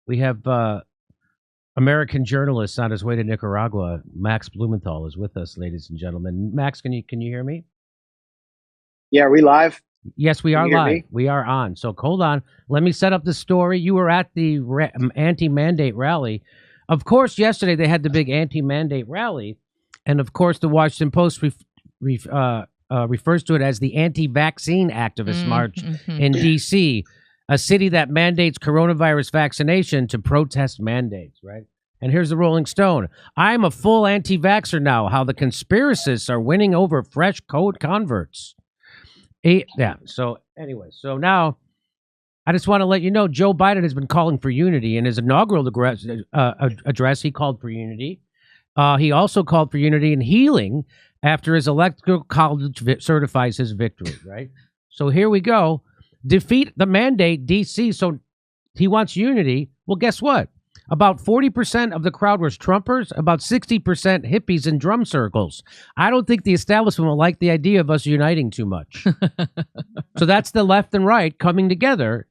We have American journalist on his way to Nicaragua. Max Blumenthal is with us, ladies and gentlemen. Max, can you hear me? Yeah, are we live? Yes, we are live. We are on. So hold on. Let me set up the story. You were at the AntiMandate Rally. Of course, yesterday they had the big AntiMandate Rally. And of course, the Washington Post refers to it as the anti-vaccine activist march in D.C., a city that mandates coronavirus vaccination to protest mandates, right? And here's the Rolling Stone. I'm a full anti-vaxxer now, how the conspiracists are winning over fresh code converts. Yeah, so anyway, so now I just want to let you know Joe Biden has been calling for unity. In his inaugural address, he called for unity. He also called for unity and healing after his electoral college certifies his victory, right? So here we go. Defeat the mandate, D.C. So he wants unity. Well, guess what? About 40% of the crowd was Trumpers, about 60% hippies in drum circles. I don't think the establishment will like the idea of us uniting too much. So that's the left and right coming together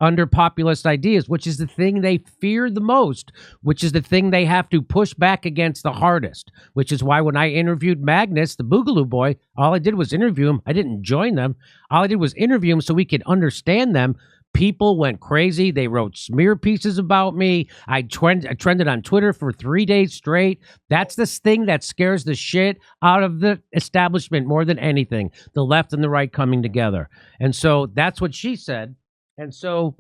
under populist ideas, which is the thing they fear the most, which is the thing they have to push back against the hardest, which is why when I interviewed Magnus, the Boogaloo Boy, all I did was interview him. I didn't join them. All I did was interview him so we could understand them. People went crazy. They wrote smear pieces about me. I trended on Twitter for 3 days straight. That's this thing that scares the shit out of the establishment more than anything, the left and the right coming together. And so that's what she said. And so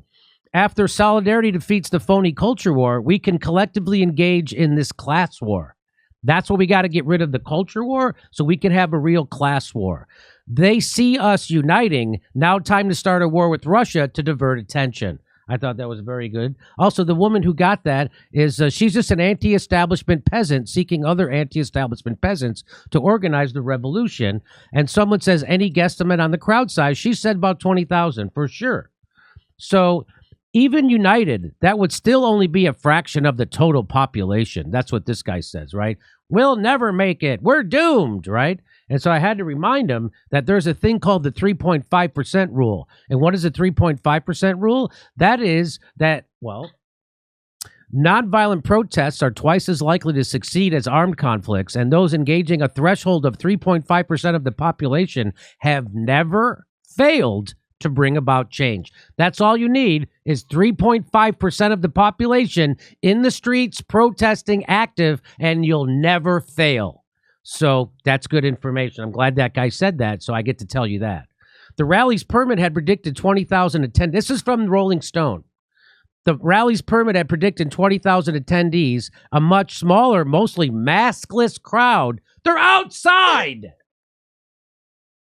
after solidarity defeats the phony culture war, we can collectively engage in this class war. That's what we got to get rid of, the culture war, so we can have a real class war. They see us uniting. Now time to start a war with Russia to divert attention. I thought that was very good. Also, the woman who got that is, she's just an anti-establishment peasant seeking other anti-establishment peasants to organize the revolution. And someone says, any guesstimate on the crowd size? She said about 20,000 for sure. So even united, that would still only be a fraction of the total population. That's what this guy says, right? We'll never make it. We're doomed, right? And so I had to remind him that there's a thing called the 3.5% rule. And what is the 3.5% rule? That is that, well, nonviolent protests are twice as likely to succeed as armed conflicts, and those engaging a threshold of 3.5% of the population have never failed to bring about change. That's all you need is 3.5% of the population in the streets protesting active, and you'll never fail. So that's good information. I'm glad that guy said that, so I get to tell you that. The rally's permit had predicted 20,000 attendees. This is from Rolling Stone. The rally's permit had predicted 20,000 attendees, a much smaller, mostly maskless crowd. They're outside!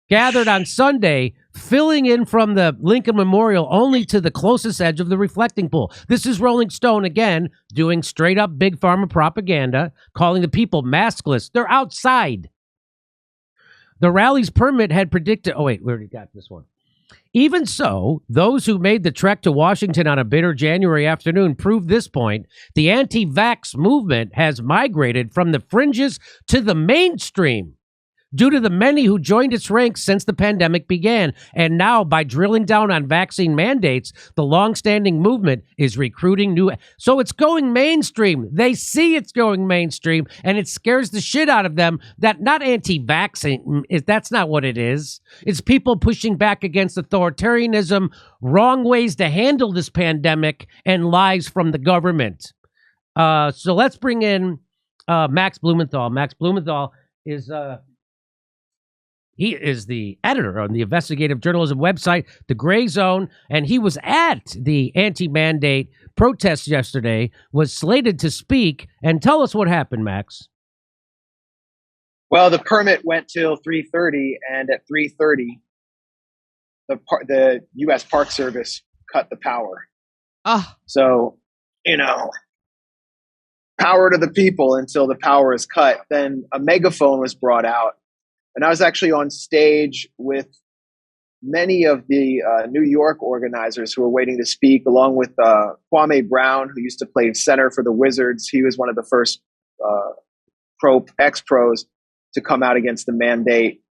Gathered on Sunday, filling in from the Lincoln Memorial only to the closest edge of the reflecting pool. This is Rolling Stone again, doing straight up big pharma propaganda, calling the people maskless. They're outside. The rally's permit had predicted, oh wait, we already got this one. Even so, those who made the trek to Washington on a bitter January afternoon proved this point. The anti-vax movement has migrated from the fringes to the mainstream due to the many who joined its ranks since the pandemic began. And now, by drilling down on vaccine mandates, the longstanding movement is recruiting new. So it's going mainstream. They see it's going mainstream, and it scares the shit out of them that not anti-vaccine, that's not what it is. It's people pushing back against authoritarianism, wrong ways to handle this pandemic, and lies from the government. So let's bring in Max Blumenthal. Max Blumenthal is... He is the editor on the investigative journalism website, the Greyzone, and he was at the anti-mandate protest yesterday, was slated to speak, and tell us what happened, Max. Well, the permit went till 3:30, and at 3:30, the U.S. Park Service cut the power. So, power to the people until the power is cut. Then a megaphone was brought out. And I was actually on stage with many of the New York organizers who were waiting to speak, along with Kwame Brown, who used to play center for the Wizards. He was one of the first ex-pros to come out against the mandate.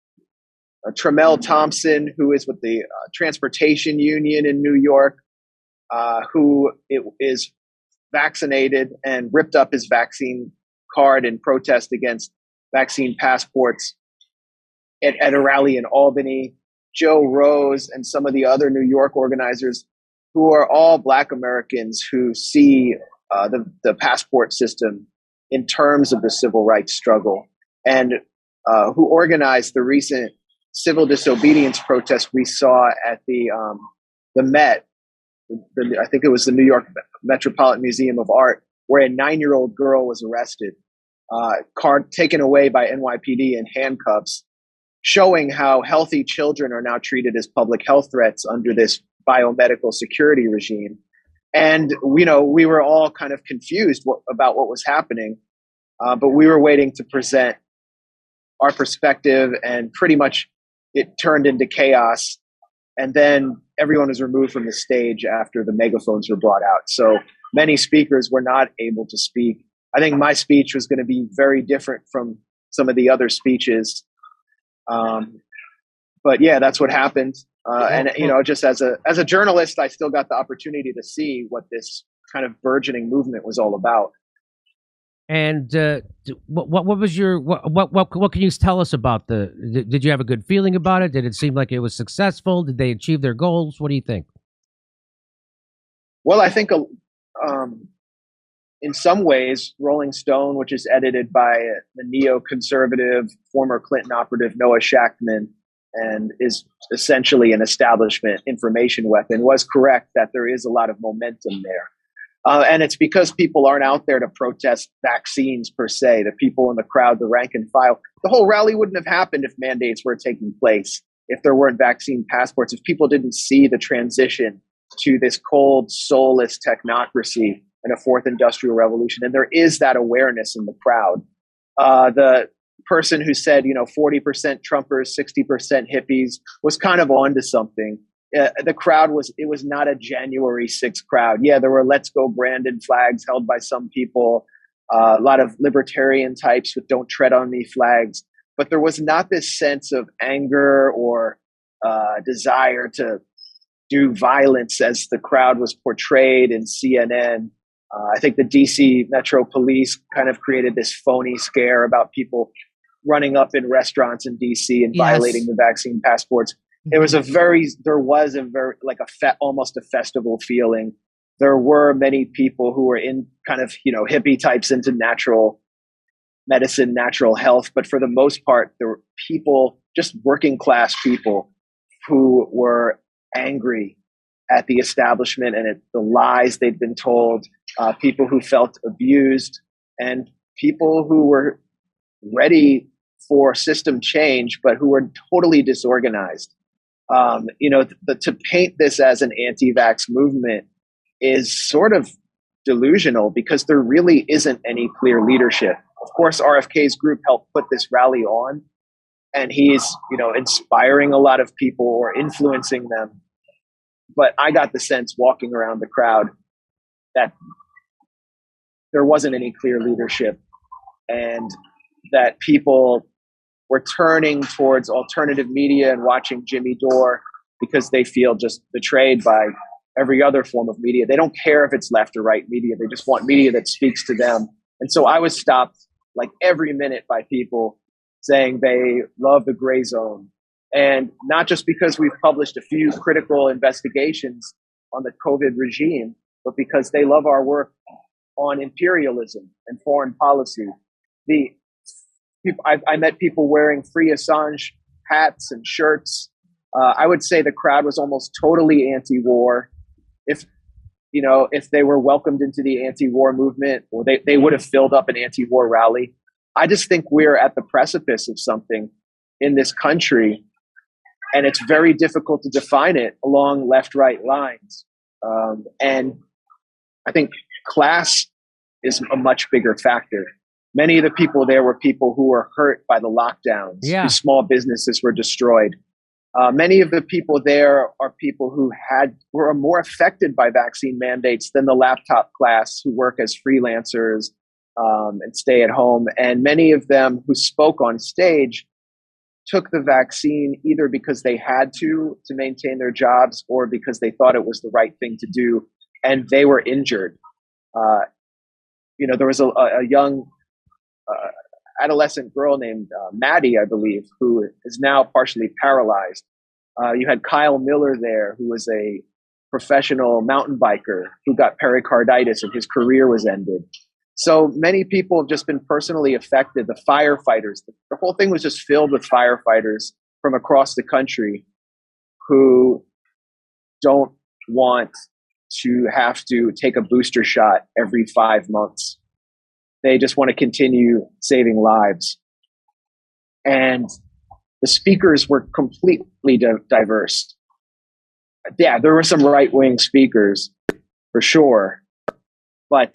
Tremel Thompson, who is with the Transportation Union in New York, who is vaccinated and ripped up his vaccine card in protest against vaccine passports at a rally in Albany. Joe Rose and some of the other New York organizers, who are all Black Americans who see the passport system in terms of the civil rights struggle, and who organized the recent civil disobedience protest we saw at the Met. I think it was the New York Metropolitan Museum of Art, where a 9-year-old girl was arrested, card taken away by NYPD in handcuffs, showing how healthy children are now treated as public health threats under this biomedical security regime. And, we were all kind of confused about what was happening, but we were waiting to present our perspective, and pretty much it turned into chaos. And then everyone was removed from the stage after the megaphones were brought out. So many speakers were not able to speak. I think my speech was going to be very different from some of the other speeches. But yeah, that's what happened. And just as a journalist, I still got the opportunity to see what this kind of burgeoning movement was all about. And what was your what can you tell us about did you have a good feeling about it? Did it seem like it was successful? Did they achieve their goals? What do you think? Well, I think in some ways, Rolling Stone, which is edited by the neoconservative former Clinton operative Noah Shachtman and is essentially an establishment information weapon, was correct that there is a lot of momentum there. And it's because people aren't out there to protest vaccines per se. The people in the crowd, the rank and file. The whole rally wouldn't have happened if mandates were taking place, if there weren't vaccine passports, if people didn't see the transition to this cold, soulless technocracy and a fourth industrial revolution. And there is that awareness in the crowd. The person who said, 40% Trumpers, 60% hippies was kind of onto something. The crowd was not a January 6th crowd. Yeah, there were Let's Go Brandon flags held by some people, a lot of libertarian types with Don't Tread on Me flags, but there was not this sense of anger or desire to do violence as the crowd was portrayed in CNN. I think the DC Metro Police kind of created this phony scare about people running up in restaurants in DC and violating the vaccine passports. There was a very almost a festival feeling. There were many people who were in kind of, hippie types into natural medicine, natural health. But for the most part, there were people, just working class people, who were angry at the establishment and at the lies they'd been told, people who felt abused, and people who were ready for system change, but who were totally disorganized. To paint this as an anti-vax movement is sort of delusional, because there really isn't any clear leadership. Of course, RFK's group helped put this rally on, and he's, inspiring a lot of people or influencing them. But I got the sense walking around the crowd that there wasn't any clear leadership, and that people were turning towards alternative media and watching Jimmy Dore because they feel just betrayed by every other form of media. They don't care if it's left or right media. They just want media that speaks to them. And so I was stopped like every minute by people saying they love the Greyzone. And not just because we've published a few critical investigations on the COVID regime, but because they love our work on imperialism and foreign policy. I met people wearing Free Assange hats and shirts. I would say the crowd was almost totally anti-war. If they were welcomed into the anti-war movement, or they would have filled up an anti-war rally. I just think we're at the precipice of something in this country, and it's very difficult to define it along left-right lines. And I think class is a much bigger factor. Many of the people there were people who were hurt by the lockdowns, whose small businesses were destroyed. Many of the people there are people who were more affected by vaccine mandates than the laptop class who work as freelancers and stay at home. And many of them who spoke on stage took the vaccine either because they had to maintain their jobs, or because they thought it was the right thing to do, and they were injured. There was a young adolescent girl named Maddie, I believe, who is now partially paralyzed. You had Kyle Miller there, who was a professional mountain biker who got pericarditis and his career was ended. So many people have just been personally affected. The firefighters, the whole thing was just filled with firefighters from across the country who don't want to have to take a booster shot every 5 months. They just want to continue saving lives. And the speakers were completely diverse. Yeah, there were some right-wing speakers for sure, but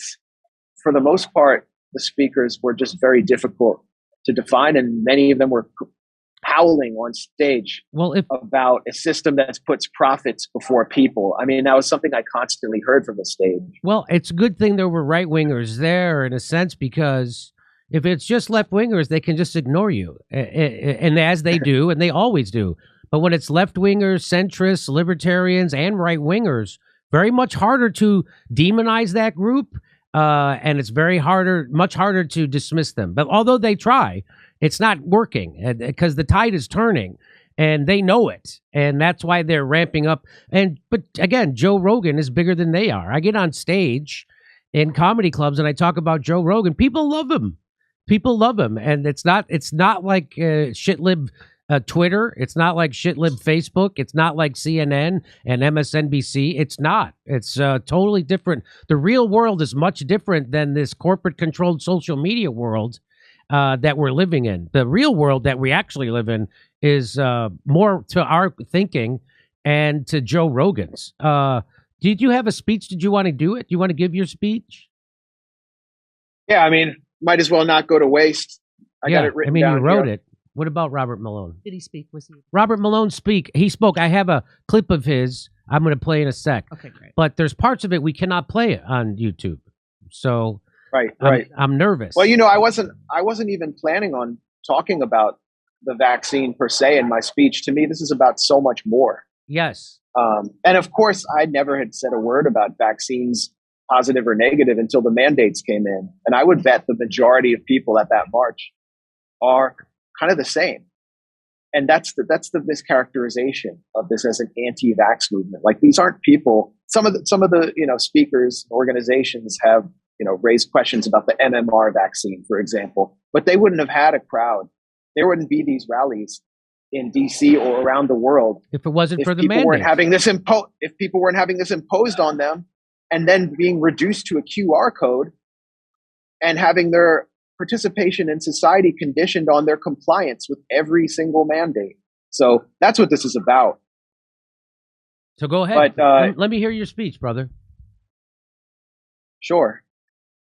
for the most part, the speakers were just very difficult to define, and many of them were howling on stage about a system that puts profits before people. I mean, that was something I constantly heard from the stage. Well, it's a good thing there were right-wingers there in a sense, because if it's just left-wingers, they can just ignore you, and as they do, and they always do. But when it's left-wingers, centrists, libertarians, and right-wingers, very much harder to demonize that group, and it's much harder to dismiss them. But although they try, it's not working because the tide is turning, and they know it, and that's why they're ramping up. But again, Joe Rogan is bigger than they are. I get on stage in comedy clubs and I talk about Joe Rogan. People love him. People love him, and it's not like shitlib Twitter. It's not like shitlib Facebook. It's not like CNN and MSNBC. It's not. It's totally different. The real world is much different than this corporate-controlled social media world that we're living in. The real world that we actually live in is more to our thinking and to Joe Rogan's. Did you have a speech? Did you want to do it? Do you want to give your speech? Yeah, I mean, might as well not go to waste. I got it written down. You wrote here. it. What about Robert Malone? Did he speak? Robert Malone He spoke. I have a clip of his. I'm going to play in a sec. Okay, great. But there's parts of it we cannot play on YouTube. So right. I'm nervous. Well, I wasn't even planning on talking about the vaccine per se in my speech. To me, this is about so much more. Yes. And of course, I never had said a word about vaccines, positive or negative, until the mandates came in. And I would bet the majority of people at that march are kind of the same. And that's the mischaracterization of this as an anti-vax movement. Like, these aren't people. Some of the speakers, organizations have raised questions about the MMR vaccine, for example, but they wouldn't have had a crowd. There wouldn't be these rallies in DC or around the world if it wasn't for the mandates. If people weren't having this imposed on them, and then being reduced to a QR code and having their participation in society conditioned on their compliance with every single mandate. So that's what this is about. So go ahead. But, let me hear your speech, brother. Sure.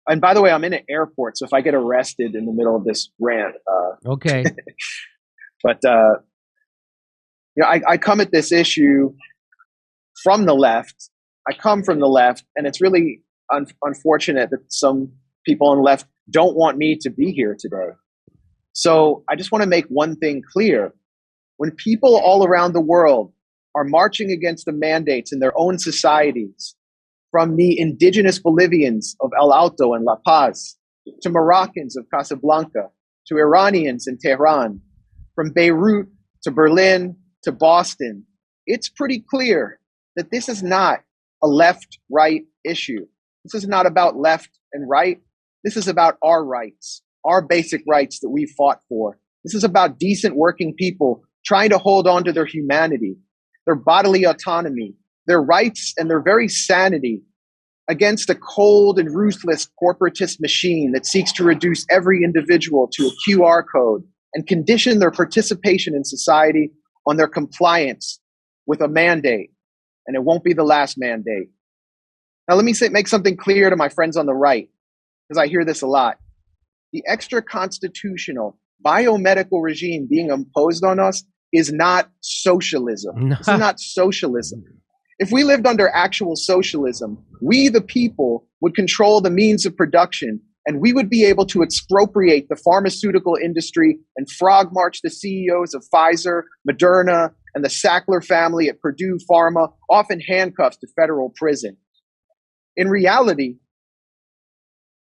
And by the way, I'm in an airport, so if I get arrested in the middle of this rant, okay. But I come at this issue from the left. I come from the left, and it's really unfortunate that some people on the left don't want me to be here today. So I just want to make one thing clear. When people all around the world are marching against the mandates in their own societies, from the indigenous Bolivians of El Alto and La Paz, to Moroccans of Casablanca, to Iranians in Tehran, from Beirut to Berlin to Boston, it's pretty clear that this is not a left-right issue. This is not about left and right. This is about our rights, our basic rights that we fought for. This is about decent working people trying to hold on to their humanity, their bodily autonomy, their rights, and their very sanity against a cold and ruthless corporatist machine that seeks to reduce every individual to a QR code and condition their participation in society on their compliance with a mandate. And it won't be the last mandate. Now, let me make something clear to my friends on the right, because I hear this a lot. The extra-constitutional biomedical regime being imposed on us is not socialism. This is not socialism. If we lived under actual socialism, we, the people, would control the means of production, and we would be able to expropriate the pharmaceutical industry and frog march the CEOs of Pfizer, Moderna, and the Sackler family at Purdue Pharma off in handcuffs to federal prison. In reality,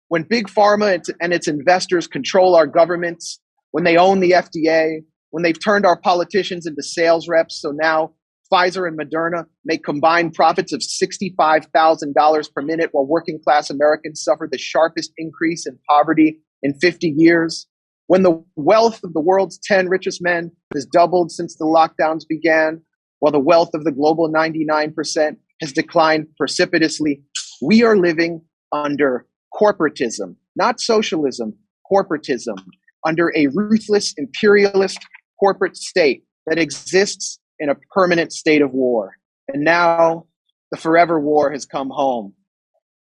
When Big Pharma and its investors control our governments, when they own the FDA, when they've turned our politicians into sales reps, so now Pfizer and Moderna make combined profits of $65,000 per minute while working class Americans suffer the sharpest increase in poverty in 50 years. When the wealth of the world's 10 richest men has doubled since the lockdowns began, while the wealth of the global 99% has declined precipitously, we are living under corporatism, not socialism, corporatism, under a ruthless imperialist corporate state that exists in a permanent state of war. And now the forever war has come home.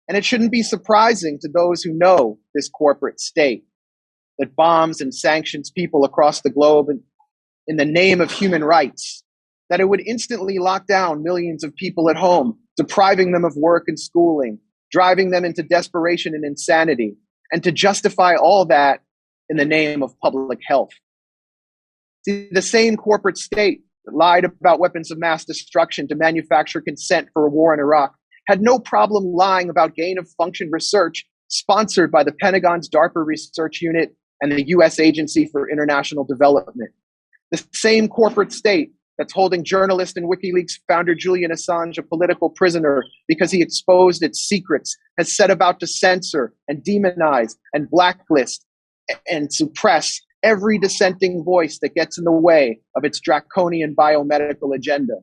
And it shouldn't be surprising to those who know this corporate state that bombs and sanctions people across the globe in the name of human rights, that it would instantly lock down millions of people at home, depriving them of work and schooling, driving them into desperation and insanity, and to justify all that in the name of public health. See, the same corporate state that lied about weapons of mass destruction to manufacture consent for a war in Iraq had no problem lying about gain-of-function research sponsored by the Pentagon's DARPA Research Unit and the U.S. Agency for International Development. The same corporate state that's holding journalist and WikiLeaks founder Julian Assange a political prisoner because he exposed its secrets has set about to censor and demonize and blacklist and suppress every dissenting voice that gets in the way of its draconian biomedical agenda.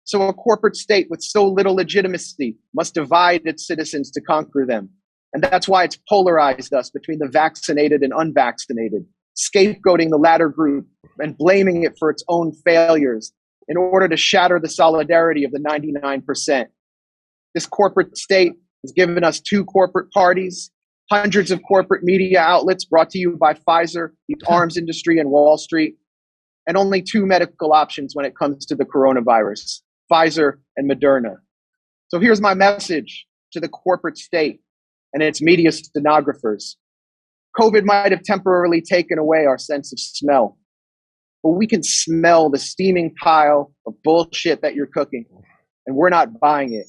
So a corporate state with so little legitimacy must divide its citizens to conquer them. And that's why it's polarized us between the vaccinated and unvaccinated, scapegoating the latter group and blaming it for its own failures in order to shatter the solidarity of the 99%. This corporate state has given us two corporate parties, hundreds of corporate media outlets brought to you by Pfizer, the arms industry, and Wall Street, and only two medical options when it comes to the coronavirus, Pfizer and Moderna. So here's my message to the corporate state and its media stenographers. COVID might have temporarily taken away our sense of smell, but we can smell the steaming pile of bullshit that you're cooking, and we're not buying it.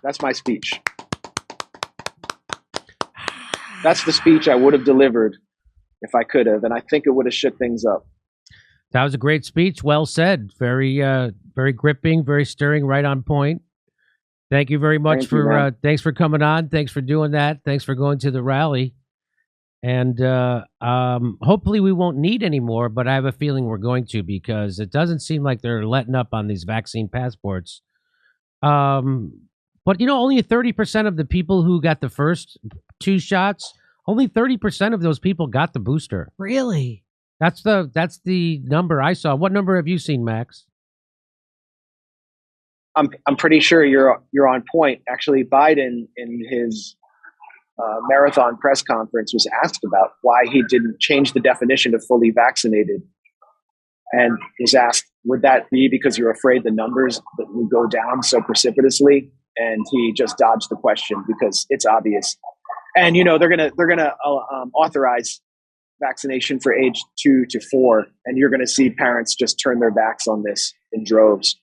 That's my speech. That's the speech I would have delivered if I could have, and I think it would have shook things up. That was a great speech. Well said. Very, very gripping, very stirring, right on point. Thank you very much thanks for coming on. Thanks for doing that. Thanks for going to the rally. And hopefully we won't need any more, but I have a feeling we're going to, because it doesn't seem like they're letting up on these vaccine passports. But, only 30% of the people who got the first two shots, only 30% of those people got the booster. Really? That's the number I saw. What number have you seen, Max? I'm pretty sure you're on point. Actually, Biden in his marathon press conference was asked about why he didn't change the definition of fully vaccinated, and was asked, would that be because you're afraid the numbers will go down so precipitously? And he just dodged the question because it's obvious. And they're gonna authorize vaccination for age 2 to 4, and you're gonna see parents just turn their backs on this in droves.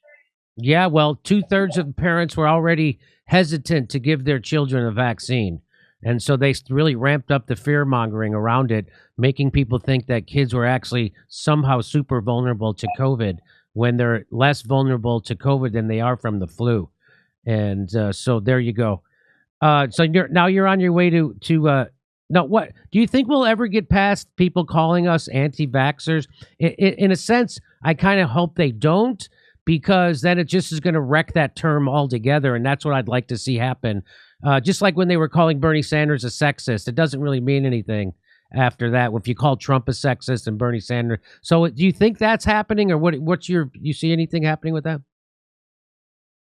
Yeah, well, 2/3 of parents were already hesitant to give their children a vaccine. And so they really ramped up the fear mongering around it, making people think that kids were actually somehow super vulnerable to COVID when they're less vulnerable to COVID than they are from the flu. And so there you go. So you're on your way to now, what do you think we'll ever get past people calling us anti-vaxxers? In a sense, I kind of hope they don't, because then it just is going to wreck that term altogether. And that's what I'd like to see happen. Just like when they were calling Bernie Sanders a sexist, it doesn't really mean anything after that. If you call Trump a sexist and Bernie Sanders. So do you think that's happening, or you see anything happening with that?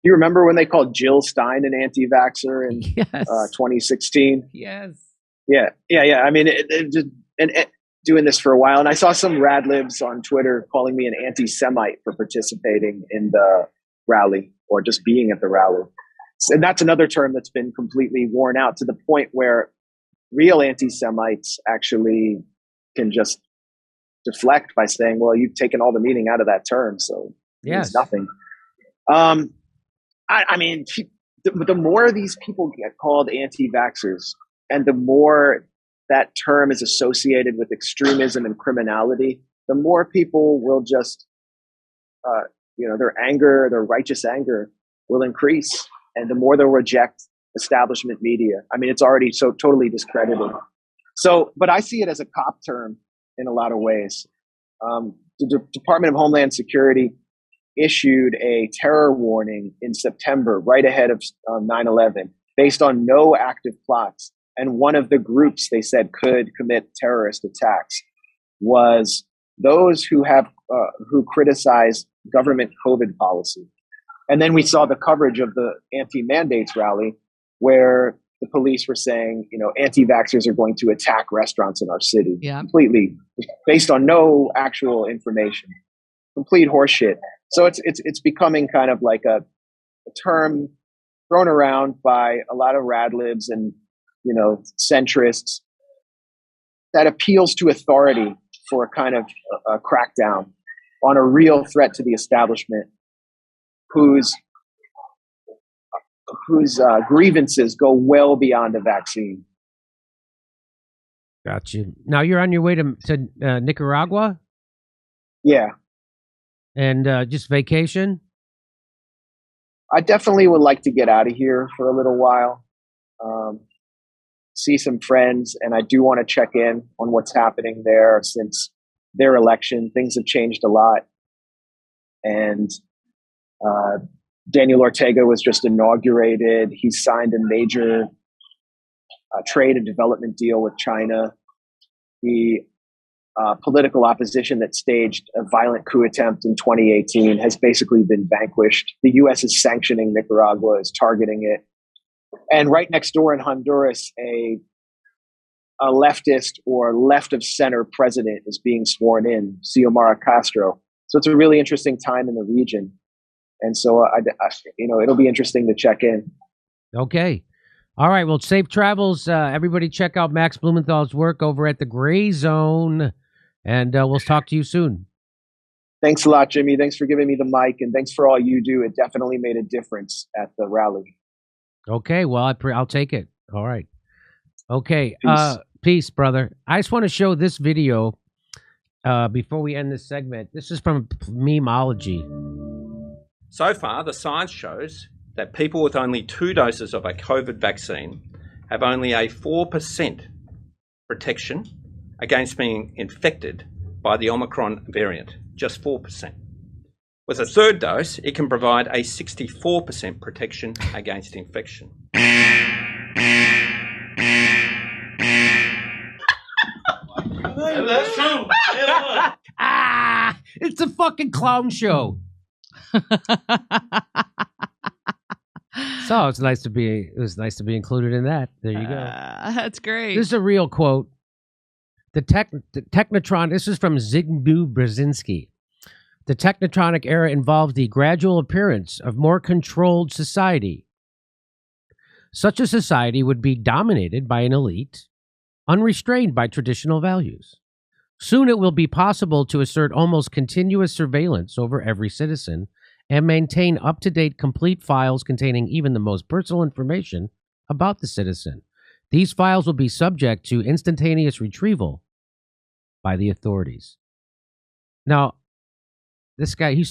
You remember when they called Jill Stein an anti-vaxxer in Yes. 2016? Yes. Yeah. I mean, doing this for a while, and I saw some rad libs on Twitter calling me an anti-Semite for participating in the rally or just being at the rally. And that's another term that's been completely worn out, to the point where real anti-Semites actually can just deflect by saying, well, you've taken all the meaning out of that term, so it means nothing. I mean, the more these people get called anti-vaxxers, and the more that term is associated with extremism and criminality, the more people will just, their anger, their righteous anger will increase, and the more they'll reject establishment media. I mean, it's already so totally discredited. So, but I see it as a cop term in a lot of ways. The Department of Homeland Security issued a terror warning in September, right ahead of 9/11, based on no active plots. And one of the groups they said could commit terrorist attacks was those who criticize government COVID policy. And then we saw the coverage of the anti-mandates rally, where the police were saying, anti-vaxxers are going to attack restaurants in our city. Yeah. Completely based on no actual information. Complete horseshit. So it's becoming kind of like a term thrown around by a lot of radlibs and centrists that appeals to authority for a kind of a crackdown on a real threat to the establishment, whose grievances go well beyond a vaccine. Got you. Now you're on your way to Nicaragua? Yeah. And just vacation? I definitely would like to get out of here for a little while, see some friends, and I do want to check in on what's happening there since their election. Things have changed a lot. And Daniel Ortega was just inaugurated. He signed a major trade and development deal with China. The political opposition that staged a violent coup attempt in 2018 has basically been vanquished. The U.S. is sanctioning Nicaragua, is targeting it. And right next door in Honduras, a leftist or left of center president is being sworn in, Xiomara Castro. So it's a really interesting time in the region. And so, it'll be interesting to check in. Okay. All right. Well, safe travels. Everybody check out Max Blumenthal's work over at the Greyzone. And we'll talk to you soon. Thanks a lot, Jimmy. Thanks for giving me the mic. And thanks for all you do. It definitely made a difference at the rally. Okay. Well, I'll take it. All right. Okay. Peace, brother. I just want to show this video before we end this segment. This is from Memeology. So far, the science shows that people with only 2 doses of a COVID vaccine have only a 4% protection against being infected by the Omicron variant, just 4%. With a 3rd dose, it can provide a 64% protection against infection. That's true. It's a fucking clown show. So it was nice to be included in that. There you go. That's great. This is a real quote. The Technotron. This is from Zygmunt Brzezinski. The Technotronic era involved the gradual appearance of more controlled society. Such a society would be dominated by an elite, unrestrained by traditional values. Soon it will be possible to assert almost continuous surveillance over every citizen and maintain up-to-date complete files containing even the most personal information about the citizen. These files will be subject to instantaneous retrieval by the authorities. Now, this guy, he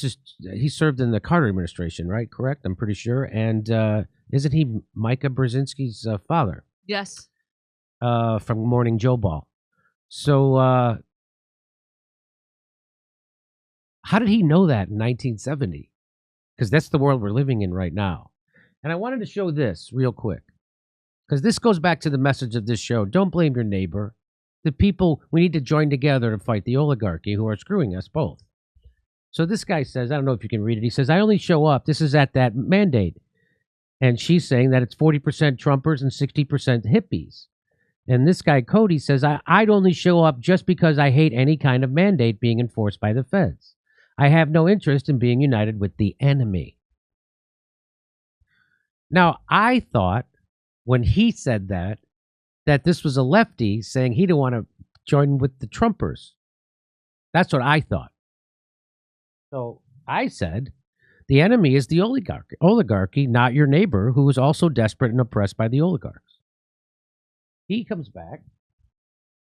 served in the Carter administration, right? Correct? I'm pretty sure. And isn't he Micah Brzezinski's father? Yes. From Morning Joe Ball. So how did he know that in 1970? Because that's the world we're living in right now. And I wanted to show this real quick, because this goes back to the message of this show. Don't blame your neighbor. The people, we need to join together to fight the oligarchy who are screwing us both. So this guy says, I don't know if you can read it. He says, I only show up. This is at that mandate. And she's saying that it's 40% Trumpers and 60% hippies. And this guy, Cody, says, I'd only show up just because I hate any kind of mandate being enforced by the feds. I have no interest in being united with the enemy. Now, I thought when he said that this was a lefty saying he didn't want to join with the Trumpers. That's what I thought. So I said, The enemy is the oligarchy, not your neighbor, who is also desperate and oppressed by the oligarchs. He comes back,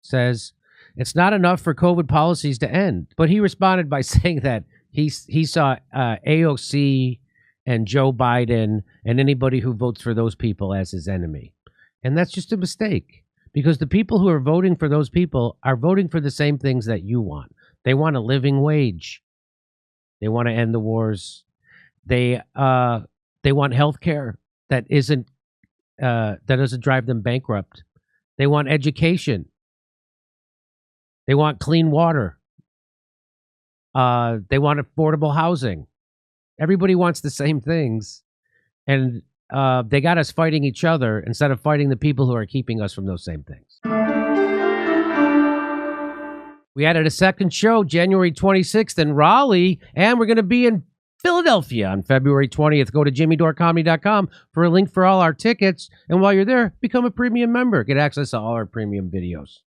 says, it's not enough for COVID policies to end. But he responded by saying that he saw AOC and Joe Biden and anybody who votes for those people as his enemy. And that's just a mistake, because the people who are voting for those people are voting for the same things that you want. They want a living wage. They want to end the wars. They want health care that doesn't drive them bankrupt. They want education. They want clean water. They want affordable housing. Everybody wants the same things. And they got us fighting each other instead of fighting the people who are keeping us from those same things. We added a second show, January 26th in Raleigh, and we're going to be in Philadelphia on February 20th. Go to jimmydorecomedy.com for a link for all our tickets. And while you're there, become a premium member. Get access to all our premium videos.